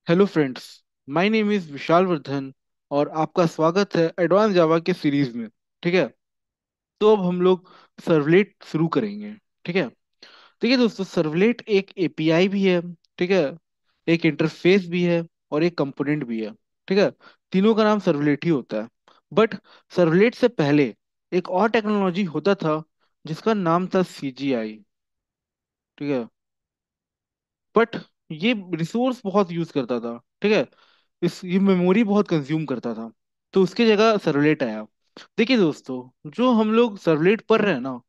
Hello friends. My name is Vishal Vardhan और आपका स्वागत है एडवांस जावा के सीरीज में। ठीक है। तो अब हम लोग सर्वलेट शुरू करेंगे। ठीक है। ठीक है दोस्तों, सर्वलेट एक एपीआई भी है। ठीक है। एक इंटरफेस भी है और एक कंपोनेंट भी है। ठीक है। तीनों का नाम सर्वलेट ही होता है। बट सर्वलेट से पहले एक और टेक्नोलॉजी होता था जिसका नाम था सीजीआई। ठीक है। बट ये रिसोर्स बहुत यूज करता था। ठीक है। इस ये मेमोरी बहुत कंज्यूम करता था। तो उसकी जगह सर्वलेट आया। देखिए दोस्तों, जो हम लोग सर्वलेट पढ़ रहे हैं ना,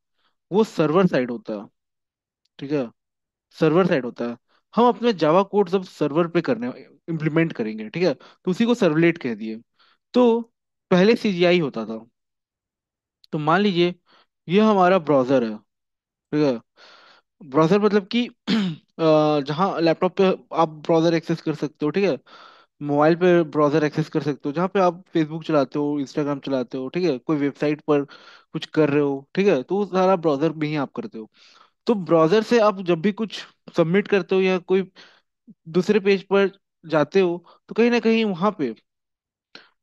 वो सर्वर साइड होता है। ठीक है। सर्वर साइड होता है। हम अपने जावा कोड सब सर्वर पे करने इम्प्लीमेंट करेंगे। ठीक है। तो उसी को सर्वलेट कह दिए। तो पहले सीजीआई होता था। तो मान लीजिए ये हमारा ब्राउजर है। ठीक है। ब्राउजर मतलब कि जहाँ लैपटॉप पे आप ब्राउजर एक्सेस कर सकते हो। ठीक है। मोबाइल पे ब्राउजर एक्सेस कर सकते हो, जहाँ पे आप फेसबुक चलाते हो, इंस्टाग्राम चलाते हो। ठीक है। कोई वेबसाइट पर कुछ कर रहे हो। ठीक है। तो वो सारा ब्राउजर में ही आप करते हो। तो ब्राउजर से आप जब भी कुछ सबमिट करते हो या कोई दूसरे पेज पर जाते हो, तो कहीं ना कहीं वहां पे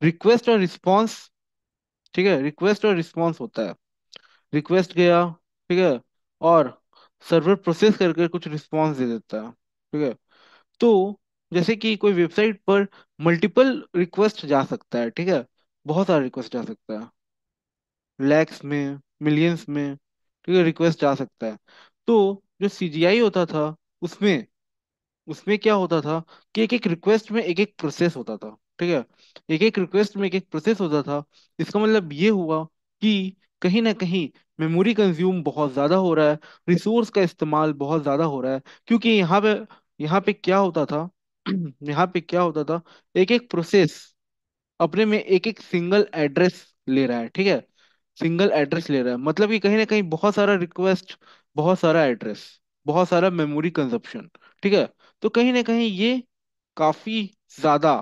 रिक्वेस्ट और रिस्पॉन्स। ठीक है। रिक्वेस्ट और रिस्पॉन्स होता है। रिक्वेस्ट गया। ठीक है। और सर्वर प्रोसेस करके कुछ रिस्पॉन्स दे देता है। ठीक है। तो जैसे कि कोई वेबसाइट पर मल्टीपल रिक्वेस्ट जा सकता है। ठीक है। बहुत सारा रिक्वेस्ट जा सकता है। लैक्स में, मिलियंस में। ठीक है। रिक्वेस्ट जा सकता है। तो जो सीजीआई होता था, उसमें उसमें क्या होता था कि एक एक रिक्वेस्ट में एक एक प्रोसेस होता था। ठीक है। एक एक रिक्वेस्ट में एक एक प्रोसेस होता था। इसका मतलब ये हुआ कि कहीं ना कहीं मेमोरी कंज्यूम बहुत ज्यादा हो रहा है। रिसोर्स का इस्तेमाल बहुत ज्यादा हो रहा है, क्योंकि यहाँ पे क्या होता था यहाँ पे क्या होता था, एक एक प्रोसेस अपने में एक एक सिंगल एड्रेस ले रहा है। ठीक है। सिंगल एड्रेस ले रहा है, मतलब कि कहीं ना कहीं बहुत सारा रिक्वेस्ट, बहुत सारा एड्रेस, बहुत सारा मेमोरी कंजप्शन। ठीक है। तो कहीं ना कहीं ये काफी ज्यादा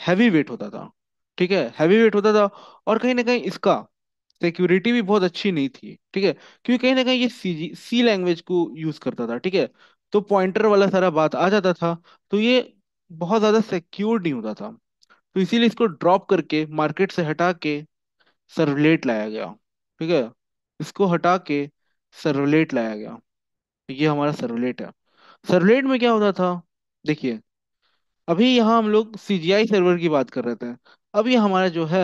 हैवी वेट होता था। ठीक है। हैवी वेट होता था। और कहीं ना कहीं इसका सिक्योरिटी भी बहुत अच्छी नहीं थी। ठीक है। क्योंकि कहीं ना कहीं ये सी लैंग्वेज को यूज करता था। ठीक है। तो पॉइंटर वाला सारा बात आ जाता था। तो ये बहुत ज्यादा सिक्योर नहीं होता था। तो इसीलिए इसको ड्रॉप करके मार्केट से हटा के सर्वलेट लाया गया। ठीक है। इसको हटा के सर्वलेट लाया गया। तो ये हमारा सर्वलेट है। सर्वलेट में क्या होता था, देखिए, अभी यहाँ हम लोग सीजीआई सर्वर की बात कर रहे थे। अब ये हमारा जो है,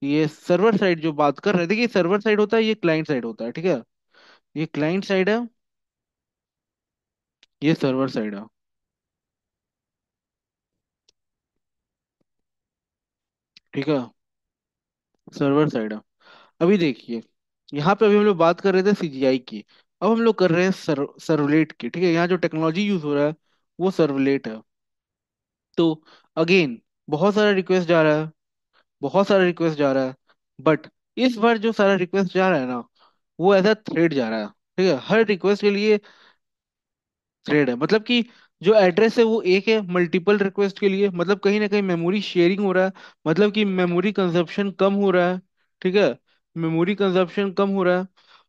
ये सर्वर साइड जो बात कर रहे हैं, देखिए सर्वर साइड होता है, ये क्लाइंट साइड होता है। ठीक है। ये क्लाइंट साइड है, ये सर्वर साइड है। ठीक है। सर्वर साइड है। अभी देखिए, यहाँ पे अभी हम लोग बात कर रहे थे सीजीआई की। अब हम लोग कर रहे हैं सर्वलेट की। ठीक है। यहाँ जो टेक्नोलॉजी यूज हो रहा है वो सर्वलेट है। तो अगेन बहुत सारा रिक्वेस्ट जा रहा है, बहुत सारा रिक्वेस्ट जा रहा है। बट इस बार जो सारा रिक्वेस्ट जा रहा है ना, वो एज अ थ्रेड जा रहा है। ठीक है। हर रिक्वेस्ट के लिए थ्रेड है, मतलब कि जो एड्रेस है वो एक है, मल्टीपल रिक्वेस्ट के लिए मतलब कहीं ना कहीं मेमोरी शेयरिंग हो रहा है। मतलब कि मेमोरी कंजप्शन कम हो रहा है। ठीक है। मेमोरी कंजप्शन कम हो रहा है।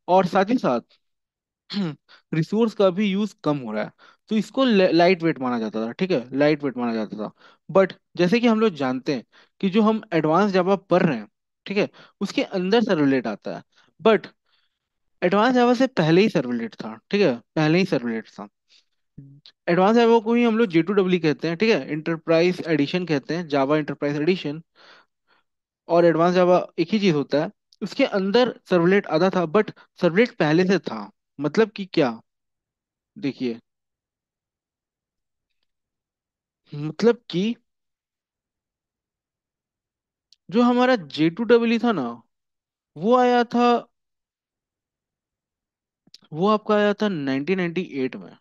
और साथ ही साथ रिसोर्स का भी यूज कम हो रहा है। तो इसको लाइट वेट माना जाता था। ठीक है। लाइट वेट माना जाता था। बट जैसे कि हम लोग जानते हैं कि जो हम एडवांस जावा पढ़ रहे हैं, ठीक है, उसके अंदर सर्वलेट आता है। बट एडवांस जावा से पहले ही सर्वलेट था। ठीक है। पहले ही सर्वलेट था। एडवांस जावा को ही हम लोग J2EE कहते हैं। ठीक है। इंटरप्राइज एडिशन कहते हैं, जावा इंटरप्राइज एडिशन। और एडवांस जावा एक ही चीज होता है। उसके अंदर सर्वलेट आता था, बट सर्वलेट पहले से था। मतलब कि क्या, देखिए, मतलब कि जो हमारा J2EE था ना, वो आया था, वो आपका आया था 1998 में।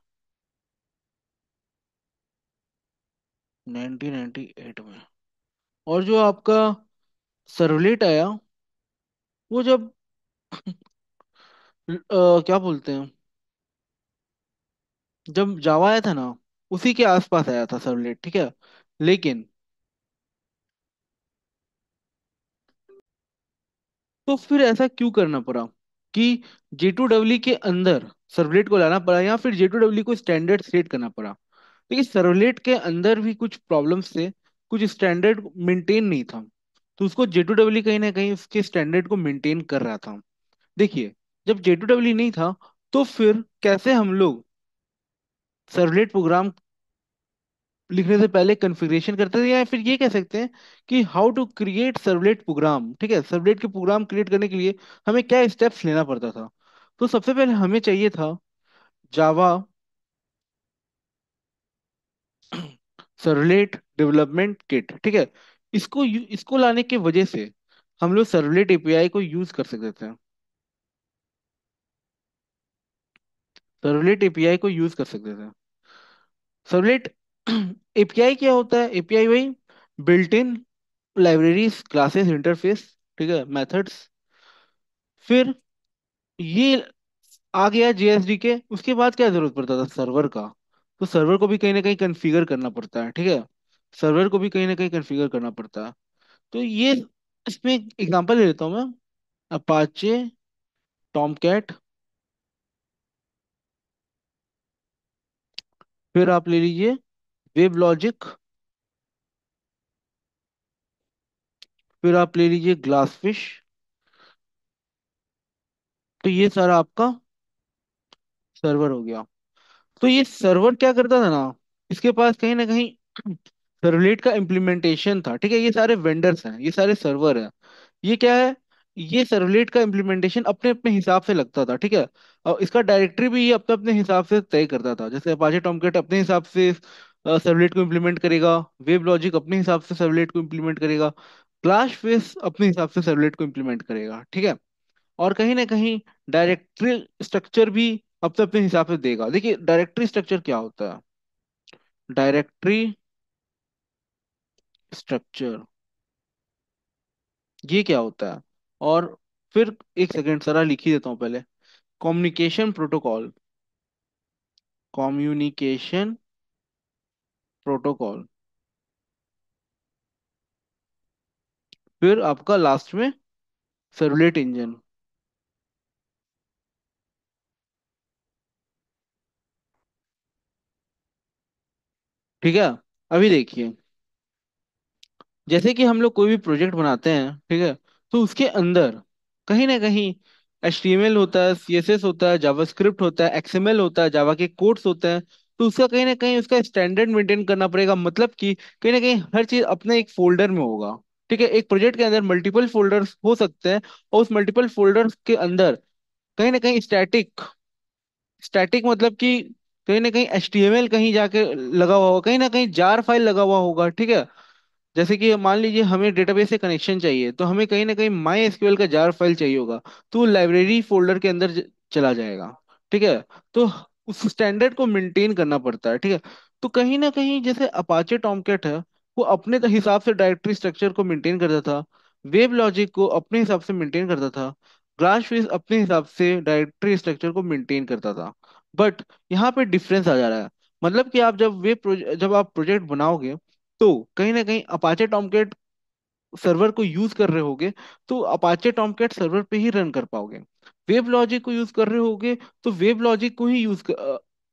1998 में। और जो आपका सर्वलेट आया, वो जब क्या बोलते हैं, जब जावा आया था ना, उसी के आसपास आया था सर्वलेट। ठीक है। लेकिन तो फिर ऐसा क्यों करना पड़ा कि J2EE के अंदर सर्वलेट को लाना पड़ा, या फिर J2EE को स्टैंडर्ड सेट करना पड़ा। देखिए सर्वलेट के अंदर भी कुछ प्रॉब्लम्स थे, कुछ स्टैंडर्ड मेंटेन नहीं था। तो उसको J2EE कहीं ना कहीं उसके स्टैंडर्ड को मेंटेन कर रहा था। देखिए, जब J2EE नहीं था, तो फिर कैसे हम लोग सर्वलेट प्रोग्राम लिखने से पहले कॉन्फ़िगरेशन करते थे, या फिर ये कह सकते हैं कि how to create servlet program. ठीक है, सर्वलेट के प्रोग्राम क्रिएट करने के लिए हमें क्या स्टेप्स लेना पड़ता था। तो सबसे पहले हमें चाहिए था जावा सर्वलेट डेवलपमेंट किट। ठीक है, इसको लाने की वजह से हम लोग सर्वलेट एपीआई को यूज कर सकते थे। सर्वलेट एपीआई को यूज कर सकते थे। सर्वलेट एपीआई क्या होता है? एपीआई वही built in libraries, classes, interface, ठीक है, मेथड्स। फिर ये आ गया जेएसडी के, उसके बाद क्या जरूरत पड़ता था? सर्वर का। तो सर्वर को भी कहीं ना कहीं कॉन्फ़िगर करना पड़ता है। ठीक है, सर्वर को भी कहीं ना कहीं कॉन्फ़िगर करना पड़ता है। तो ये, इसमें एग्जांपल ले लेता हूँ मैं। अपाचे, टॉमकैट, फिर आप ले लीजिए वेब लॉजिक, फिर आप ले लीजिए ग्लासफिश। तो ये सारा आपका सर्वर हो गया। तो ये सर्वर क्या करता था ना, इसके पास कहीं ना कहीं सर्वलेट का इम्प्लीमेंटेशन था। ठीक है, ये सारे वेंडर्स हैं, ये सारे सर्वर हैं। ये क्या है? ये सर्वलेट का इम्प्लीमेंटेशन अपने अपने हिसाब से लगता था। ठीक है, और इसका डायरेक्टरी भी ये अपने अपने हिसाब से तय करता था। जैसे अपाचे टॉमकैट अपने हिसाब से सर्वलेट को इम्प्लीमेंट करेगा, वेब लॉजिक अपने हिसाब से सर्वलेट को इम्प्लीमेंट करेगा, क्लाश फेस अपने हिसाब से सर्वलेट को इम्प्लीमेंट करेगा। ठीक है, और कहीं ना कहीं डायरेक्टरी स्ट्रक्चर भी अपने अपने हिसाब से देगा। देखिए डायरेक्टरी स्ट्रक्चर क्या होता है? डायरेक्टरी स्ट्रक्चर ये क्या होता है? और फिर एक सेकेंड सरा लिख ही देता हूँ पहले। कम्युनिकेशन प्रोटोकॉल, कम्युनिकेशन प्रोटोकॉल, फिर आपका लास्ट में सर्वलेट इंजन। ठीक है, अभी देखिए, जैसे कि हम लोग कोई भी प्रोजेक्ट बनाते हैं, ठीक है, तो उसके अंदर कहीं ना कहीं HTML होता है, CSS होता है, जावास्क्रिप्ट होता है, XML होता है, जावा के कोड्स होते हैं। तो उसका कहीं ना कहीं उसका स्टैंडर्ड मेंटेन करना पड़ेगा, मतलब कि कहीं ना कहीं हर चीज अपने एक फोल्डर में होगा। ठीक है, एक प्रोजेक्ट के अंदर मल्टीपल फोल्डर्स हो सकते हैं, और उस मल्टीपल फोल्डर्स के अंदर कहीं ना कहीं स्टैटिक, स्टैटिक मतलब कि कहीं ना कहीं HTML कहीं जाके लगा हुआ होगा, कहीं ना कहीं जार फाइल लगा हुआ होगा। ठीक है, जैसे कि मान लीजिए हमें डेटाबेस से कनेक्शन चाहिए, तो हमें कहीं ना कहीं माई एसक्यूएल का जार फाइल चाहिए होगा, तो वो लाइब्रेरी फोल्डर के अंदर चला जाएगा। ठीक है, तो उस स्टैंडर्ड को मेंटेन करना पड़ता है। ठीक है, तो कहीं ना कहीं जैसे अपाचे टॉमकेट है, वो अपने हिसाब से डायरेक्टरी स्ट्रक्चर को मेंटेन करता था, वेब लॉजिक को अपने हिसाब से मेंटेन करता था, ग्रासफिश अपने हिसाब से डायरेक्टरी स्ट्रक्चर को मेंटेन करता था। बट यहाँ पे डिफरेंस आ जा रहा है। मतलब कि आप जब आप प्रोजेक्ट बनाओगे, तो कहीं ना कहीं अपाचे टॉमकेट सर्वर को यूज कर रहे होगे, तो अपाचे टॉमकेट सर्वर पे ही रन कर पाओगे। वेब लॉजिक को यूज कर रहे होगे, तो वेब लॉजिक को ही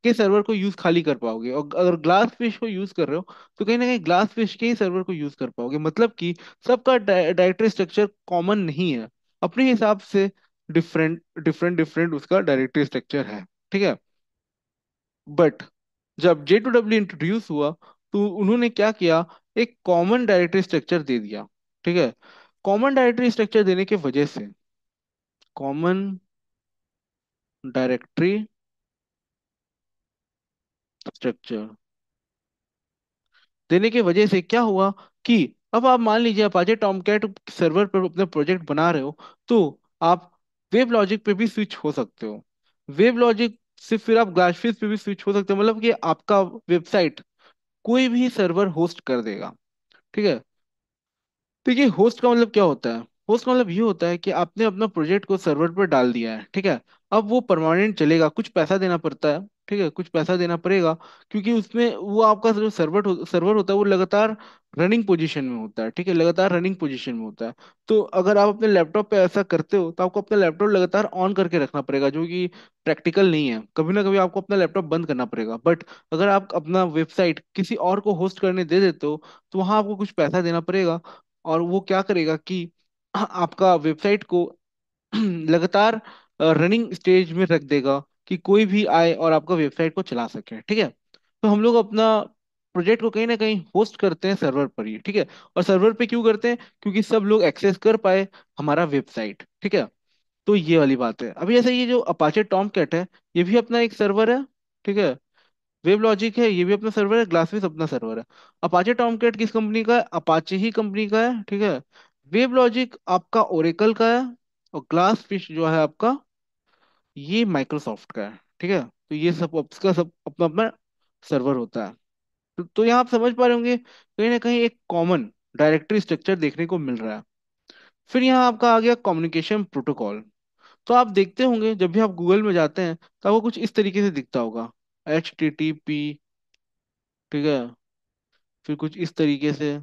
के सर्वर को यूज खाली कर पाओगे। और अगर ग्लास फिश को यूज कर रहे हो, तो कहीं ना कहीं ग्लास फिश के ही सर्वर को यूज कर पाओगे। मतलब कि सबका डायरेक्टरी स्ट्रक्चर कॉमन नहीं है, अपने हिसाब से डिफरेंट डिफरेंट डिफरेंट उसका डायरेक्टरी स्ट्रक्चर है। ठीक है, बट जब J2EE इंट्रोड्यूस हुआ, तो उन्होंने क्या किया? एक कॉमन डायरेक्टरी स्ट्रक्चर दे दिया। ठीक है, कॉमन डायरेक्टरी स्ट्रक्चर देने की वजह से, कॉमन डायरेक्टरी स्ट्रक्चर देने की वजह से क्या हुआ कि अब आप मान लीजिए अपाचे टॉमकैट सर्वर पर अपना प्रोजेक्ट बना रहे हो, तो आप वेब लॉजिक पे भी स्विच हो सकते हो। वेब लॉजिक से फिर आप ग्लासफिश पे भी स्विच हो सकते हो, मतलब कि आपका वेबसाइट कोई भी सर्वर होस्ट कर देगा। ठीक है, देखिए होस्ट का मतलब क्या होता है? होस्ट का मतलब ये होता है कि आपने अपना प्रोजेक्ट को सर्वर पर डाल दिया है। ठीक है, अब वो परमानेंट चलेगा, कुछ पैसा देना पड़ता है, ठीक है, कुछ पैसा देना पड़ेगा, क्योंकि उसमें वो आपका जो सर्वर होता है वो लगातार रनिंग पोजीशन में होता है। ठीक है, लगातार रनिंग पोजीशन में होता है। तो अगर आप अपने लैपटॉप पे ऐसा करते हो तो आपको अपना लैपटॉप लगातार ऑन करके रखना पड़ेगा, जो कि प्रैक्टिकल नहीं है। कभी ना कभी आपको अपना लैपटॉप बंद करना पड़ेगा। बट अगर आप अपना वेबसाइट किसी और को होस्ट करने दे देते हो तो वहां आपको कुछ पैसा देना पड़ेगा, और वो क्या करेगा कि आपका वेबसाइट को लगातार रनिंग स्टेज में रख देगा, कि कोई भी आए और आपका वेबसाइट को चला सके। ठीक है, तो हम लोग अपना प्रोजेक्ट को कहीं ना कहीं होस्ट करते हैं सर्वर पर ही। ठीक है, और सर्वर पे क्यों करते हैं? क्योंकि सब लोग एक्सेस कर पाए हमारा वेबसाइट। ठीक है, तो ये वाली बात है। अभी ऐसा ये जो अपाचे टॉम कैट है, ये भी अपना एक सर्वर है। ठीक है, वेब लॉजिक है, ये भी अपना सर्वर है, ग्लासफिश अपना सर्वर है। अपाचे टॉमकैट किस कंपनी का है? अपाचे ही कंपनी का है। ठीक है, वेब लॉजिक आपका ओरेकल का है, और ग्लास फिश जो है आपका, ये माइक्रोसॉफ्ट का है। ठीक है, तो ये सब उसका सब अपना अपना सर्वर होता है। तो यहाँ आप समझ पा रहे होंगे, कहीं ना कहीं एक कॉमन डायरेक्टरी स्ट्रक्चर देखने को मिल रहा है। फिर यहाँ आपका आ गया कम्युनिकेशन प्रोटोकॉल। तो आप देखते होंगे जब भी आप गूगल में जाते हैं तो आपको कुछ इस तरीके से दिखता होगा, HTTP। ठीक है, फिर कुछ इस तरीके से।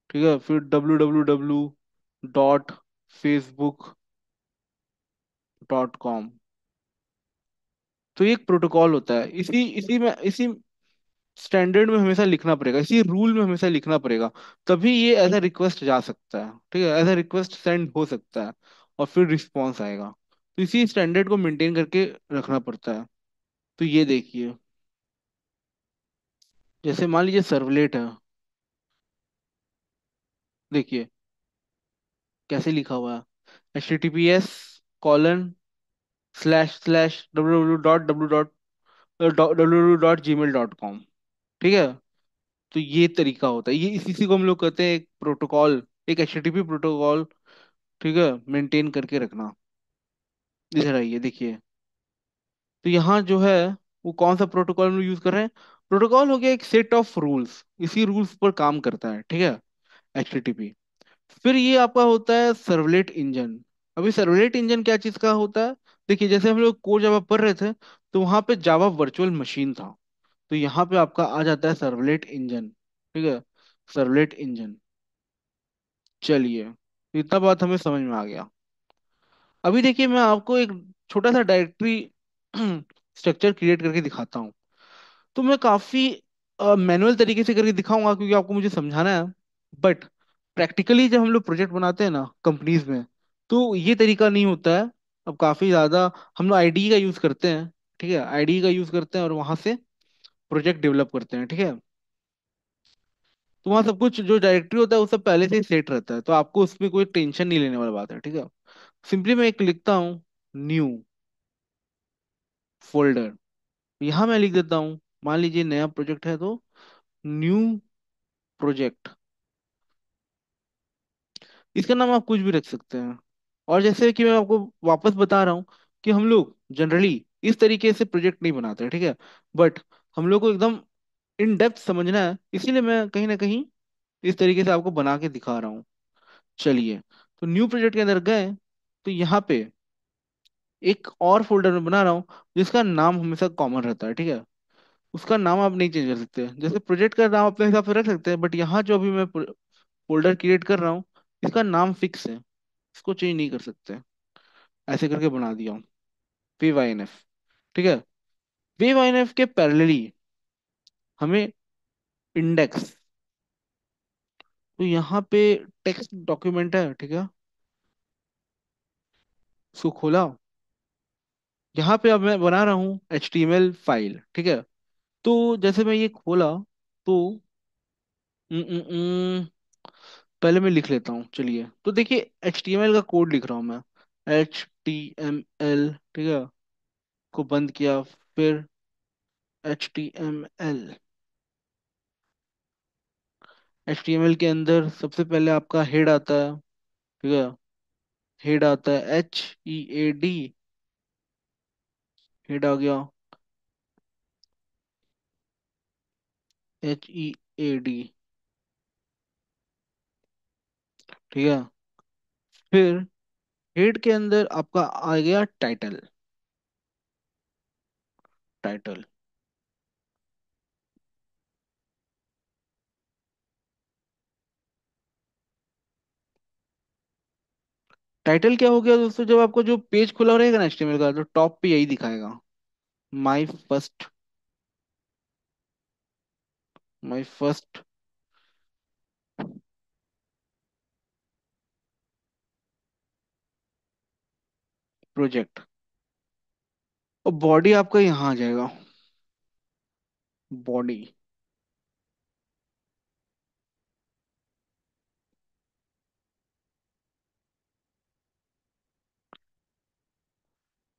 ठीक है, फिर www.facebook.com। तो ये एक प्रोटोकॉल होता है, इसी इसी में इसी स्टैंडर्ड में हमेशा लिखना पड़ेगा, इसी रूल में हमेशा लिखना पड़ेगा। तभी ये एज अ रिक्वेस्ट जा सकता है। ठीक है, एज अ रिक्वेस्ट सेंड हो सकता है, और फिर रिस्पॉन्स आएगा। तो इसी स्टैंडर्ड को मेंटेन करके रखना पड़ता है। तो ये देखिए, जैसे मान लीजिए सर्वलेट है। देखिए कैसे लिखा हुआ है, https://www.gmail.com। ठीक है, तो ये तरीका होता है, ये इसी को हम लोग कहते हैं एक प्रोटोकॉल, एक HTTP प्रोटोकॉल। ठीक है, मेंटेन करके रखना। इधर आइए देखिए, तो यहाँ जो है वो कौन सा प्रोटोकॉल हम यूज कर रहे हैं? प्रोटोकॉल हो गया एक सेट ऑफ रूल्स, इसी रूल्स पर काम करता है। ठीक है, HTTP। फिर ये आपका होता है सर्वलेट इंजन। अभी सर्वलेट इंजन क्या चीज का होता है? देखिए, जैसे हम लोग कोर जावा पढ़ रहे थे, तो वहां पे जावा वर्चुअल मशीन था। तो यहाँ पे आपका आ जाता है सर्वलेट इंजन। ठीक है, सर्वलेट इंजन। चलिए, इतना बात हमें समझ में आ गया। अभी देखिए, मैं आपको एक छोटा सा डायरेक्टरी स्ट्रक्चर क्रिएट करके दिखाता हूँ। तो मैं काफी मैनुअल तरीके से करके दिखाऊंगा, क्योंकि आपको मुझे समझाना है। बट प्रैक्टिकली जब हम लोग प्रोजेक्ट बनाते हैं ना कंपनीज में, तो ये तरीका नहीं होता है। अब काफी ज्यादा हम लोग IDE का यूज करते हैं। ठीक है, IDE का यूज करते हैं और वहां से प्रोजेक्ट डेवलप करते हैं। ठीक है, तो वहाँ सब कुछ जो डायरेक्टरी होता है वो सब पहले से ही सेट रहता है, तो आपको उसमें कोई टेंशन नहीं लेने वाला बात है। ठीक है, सिंपली मैं एक लिखता हूँ, न्यू फोल्डर। यहाँ मैं लिख देता हूँ, मान लीजिए नया प्रोजेक्ट है तो न्यू प्रोजेक्ट। इसका नाम आप कुछ भी रख सकते हैं। और जैसे कि मैं आपको वापस बता रहा हूँ कि हम लोग जनरली इस तरीके से प्रोजेक्ट नहीं बनाते हैं। ठीक है, बट हम लोग को एकदम इन डेप्थ समझना है, इसीलिए मैं कहीं ना कहीं इस तरीके से आपको बना के दिखा रहा हूँ। चलिए, तो न्यू प्रोजेक्ट के अंदर गए, तो यहाँ पे एक और फोल्डर में बना रहा हूँ जिसका नाम हमेशा कॉमन रहता है। ठीक है, उसका नाम आप नहीं चेंज कर सकते, जैसे प्रोजेक्ट का नाम अपने हिसाब से रख सकते हैं, बट यहाँ जो अभी मैं फोल्डर क्रिएट कर रहा हूँ, इसका नाम फिक्स है, इसको चेंज नहीं कर सकते। ऐसे करके बना दिया हूँ, VYNF। ठीक है, VYNF के पैरेलली हमें इंडेक्स, तो यहाँ पे टेक्स्ट डॉक्यूमेंट है। ठीक है, उसको खोला, यहाँ पे अब मैं बना रहा हूँ HTML फाइल। ठीक है, तो जैसे मैं ये खोला, तो न, न, न, पहले मैं लिख लेता हूँ। चलिए, तो देखिए HTML का कोड लिख रहा हूँ मैं, HTML। ठीक है, को बंद किया, फिर HTML। HTML के अंदर सबसे पहले आपका हेड आता है। ठीक है, हेड आता है HEAD, हेड आ गया, HEAD। ठीक है, फिर हेड के अंदर आपका आ गया टाइटल। टाइटल। टाइटल क्या हो गया दोस्तों, जब आपको जो पेज खुला रहेगा ना एचटीएमएल का, तो टॉप पे यही दिखाएगा, my first my first project. और बॉडी आपका यहाँ आ जाएगा, बॉडी।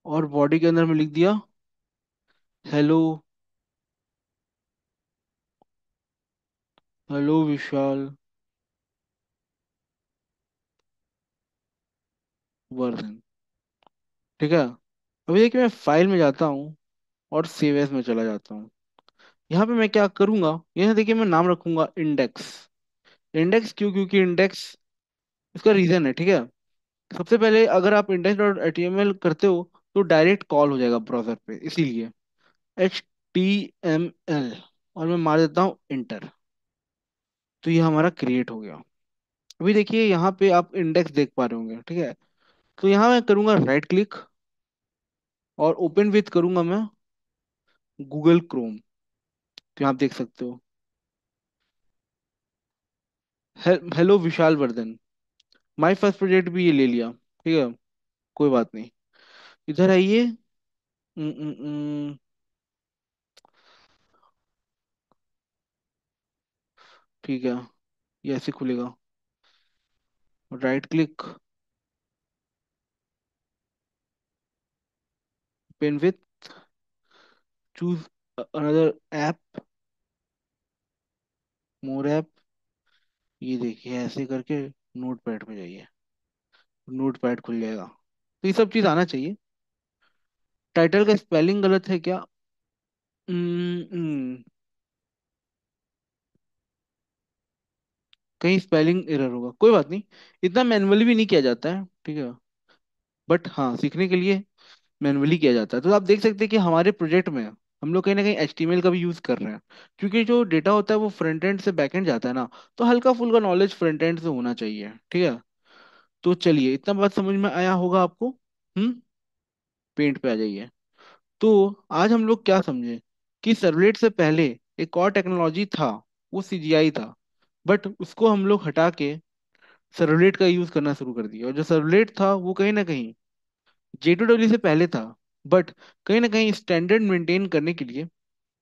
और बॉडी के अंदर में लिख दिया, हेलो, हेलो विशाल वर्धन। ठीक है। अभी देखिए मैं फाइल में जाता हूँ और सेव एज में चला जाता हूँ। यहाँ पे मैं क्या करूंगा, यहाँ देखिए मैं नाम रखूंगा इंडेक्स। इंडेक्स क्यों, क्योंकि इंडेक्स, इसका रीजन है, ठीक है। सबसे पहले अगर आप index dot H T M L करते हो तो डायरेक्ट कॉल हो जाएगा ब्राउजर पे, इसीलिए HTML। और मैं मार देता हूँ इंटर, तो ये हमारा क्रिएट हो गया। अभी देखिए यहाँ पे आप इंडेक्स देख पा रहे होंगे, ठीक है। तो यहाँ मैं करूंगा राइट क्लिक और ओपन विथ करूंगा मैं गूगल क्रोम। तो यहाँ आप देख सकते हो, hello Vishal Vardhan. My first project भी ये ले लिया, ठीक है, कोई बात नहीं। इधर आइए। ठीक है, ये ऐसे खुलेगा, right click, open with, choose another app, more app. ये देखिए ऐसे करके नोट पैड में जाइए, नोट पैड खुल जाएगा। तो ये सब चीज़ आना चाहिए। टाइटल का स्पेलिंग गलत है क्या? कहीं स्पेलिंग एरर होगा, कोई बात नहीं। इतना मैनुअली भी नहीं किया जाता है, ठीक है। बट हाँ, सीखने के लिए मैनुअली किया जाता है। तो आप देख सकते हैं कि हमारे प्रोजेक्ट में हम लोग कहीं ना कहीं HTML का भी यूज कर रहे हैं, क्योंकि जो डेटा होता है वो फ्रंट एंड से बैक एंड जाता है ना, तो हल्का फुल्का नॉलेज फ्रंट एंड से होना चाहिए, ठीक है। तो चलिए, इतना बात समझ में आया होगा आपको। हम्म। पेंट पे आ जाइए। तो आज हम लोग क्या समझे कि सर्वलेट से पहले एक और टेक्नोलॉजी था, वो CGI था। बट उसको हम लोग हटा के सर्वलेट का यूज करना शुरू कर दिया। और जो सर्वलेट था वो कहीं ना कहीं J2EE से पहले था, बट कहीं ना कहीं स्टैंडर्ड मेंटेन करने के लिए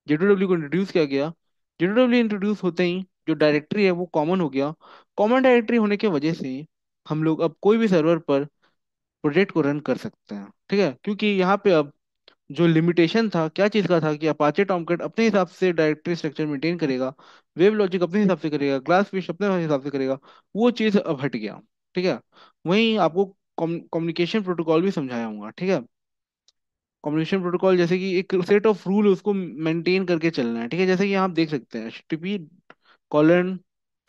J2EE को इंट्रोड्यूस किया गया। J2EE इंट्रोड्यूस होते ही जो डायरेक्टरी है वो कॉमन हो गया। कॉमन डायरेक्टरी होने की वजह से हम लोग अब कोई भी सर्वर पर प्रोजेक्ट को रन कर सकते हैं, ठीक है। क्योंकि यहाँ पे अब जो लिमिटेशन था, क्या चीज़ का था, कि अपाचे टॉमकैट अपने हिसाब से डायरेक्टरी स्ट्रक्चर मेंटेन करेगा, वेब लॉजिक अपने हिसाब से करेगा, ग्लास फिश अपने हिसाब से करेगा, वो चीज़ अब हट गया, ठीक है। वहीं आपको कम्युनिकेशन प्रोटोकॉल भी समझाया हूँ, ठीक है। कम्युनिकेशन प्रोटोकॉल जैसे कि एक सेट ऑफ रूल उसको मेंटेन करके चलना है, ठीक है। जैसे कि आप देख सकते हैं HTTP कॉलन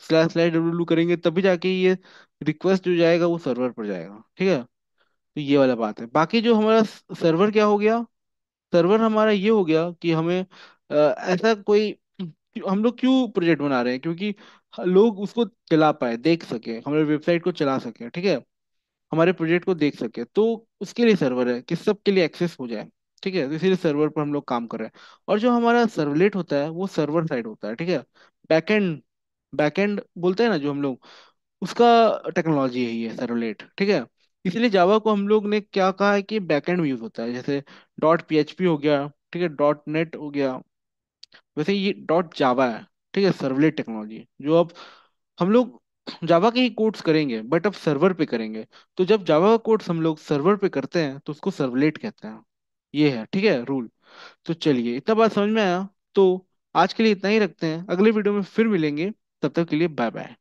/ डब्ल्यू करेंगे तभी जाके ये रिक्वेस्ट जो जाएगा वो सर्वर पर जाएगा, ठीक है। तो ये वाला बात है। बाकी जो हमारा सर्वर क्या हो गया, सर्वर हमारा ये हो गया कि हमें ऐसा कोई, हम लोग क्यों प्रोजेक्ट बना रहे हैं, क्योंकि लोग उसको चला पाए, देख सके, हमारे वेबसाइट को चला सके, ठीक है, हमारे प्रोजेक्ट को देख सके। तो उसके लिए सर्वर है कि सबके लिए एक्सेस हो जाए, ठीक है। तो इसीलिए सर्वर पर हम लोग काम कर रहे हैं। और जो हमारा सर्वलेट होता है वो सर्वर साइड होता है, ठीक है। बैकएंड, बैकएंड बोलते हैं ना जो हम लोग, उसका टेक्नोलॉजी है ये सर्वलेट, ठीक है। इसलिए जावा को हम लोग ने क्या कहा है कि बैकएंड में यूज होता है, जैसे .php हो गया, ठीक है, .NET हो गया। वैसे ये .java है, ठीक है, सर्वलेट टेक्नोलॉजी जो अब हम लोग जावा के ही कोड्स करेंगे, बट अब सर्वर पे करेंगे। तो जब जावा का कोड्स हम लोग सर्वर पे करते हैं तो उसको सर्वलेट कहते हैं। ये है, ठीक है, रूल। तो चलिए, इतना बात समझ में आया। तो आज के लिए इतना ही रखते हैं, अगले वीडियो में फिर मिलेंगे। तब तक के लिए bye bye.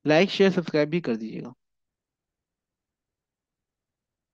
Like share subscribe भी कर दीजिएगा।